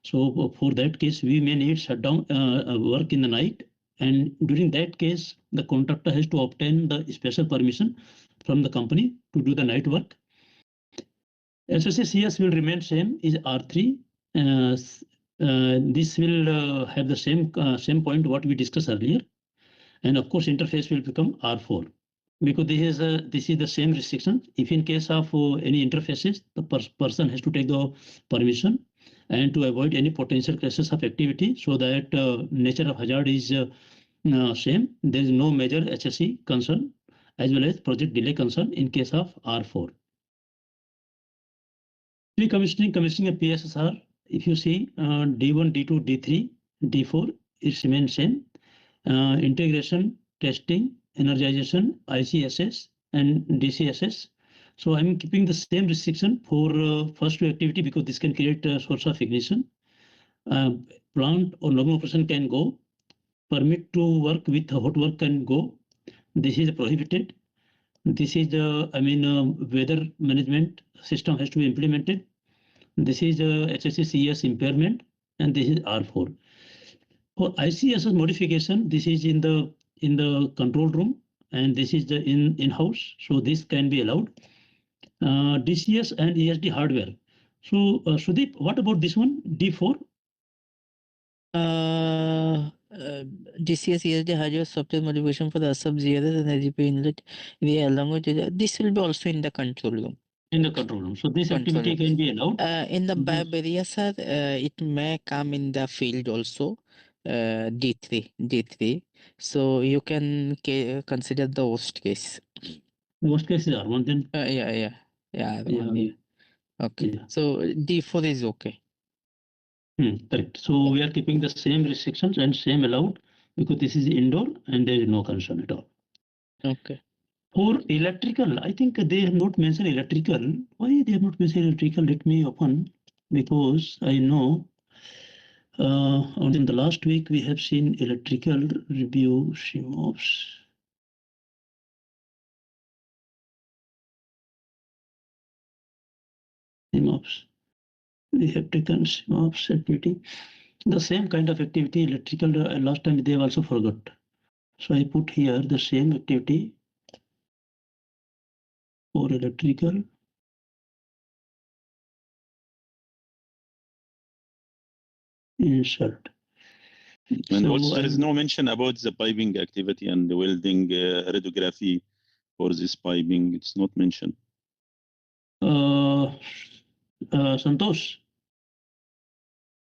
So for that case, we may need shutdown work in the night. And during that case, the contractor has to obtain the special permission from the company to do the night work. SSCS will remain same is R3. This will have the same point what we discussed earlier. And of course, interface will become R4 because this is the same restriction. If in case of any interfaces, the person has to take the permission and to avoid any potential crashes of activity, so that nature of hazard is same. There is no major HSE concern as well as project delay concern in case of R4. Pre-commissioning, commissioning of PSSR. If you see D1, D2, D3, D4, it remains same. Integration, testing, energization, ICSS and DCSS. So I'm keeping the same restriction for first two activity because this can create a source of ignition. Plant or normal operation can go. Permit to work with hot work can go. This is prohibited. This is the weather management system has to be implemented. This is HSCS impairment, and this is R4. For ICSS modification, this is in the control room, and this is the in-house. So this can be allowed. DCS and ESD hardware. So Sudeep, what about this one? D4? DCS ESD hardware software modification for the sub-ZRS and IGP inlet. We along with this will be also in the control room. In the control room. So this activity can be allowed. In the barrier, sir, it may come in the field also. D3. So you can consider the worst case. Worst case is R1 then. Yeah. Okay. Yeah. So D4 is okay. Correct. So we are keeping the same restrictions and same allowed because this is indoor and there is no concern at all. Okay. For electrical, I think they have not mentioned electrical. Why they have not mentioned electrical? Let me open, because I know in the last week we have seen electrical review SIMOPS. We have taken SIMOPS activity. The same kind of activity, electrical, last time they have also forgot. So I put here the same activity for electrical. Insert. And so also there is no mention about the piping activity and the welding radiography for this piping. It's not mentioned. Santosh,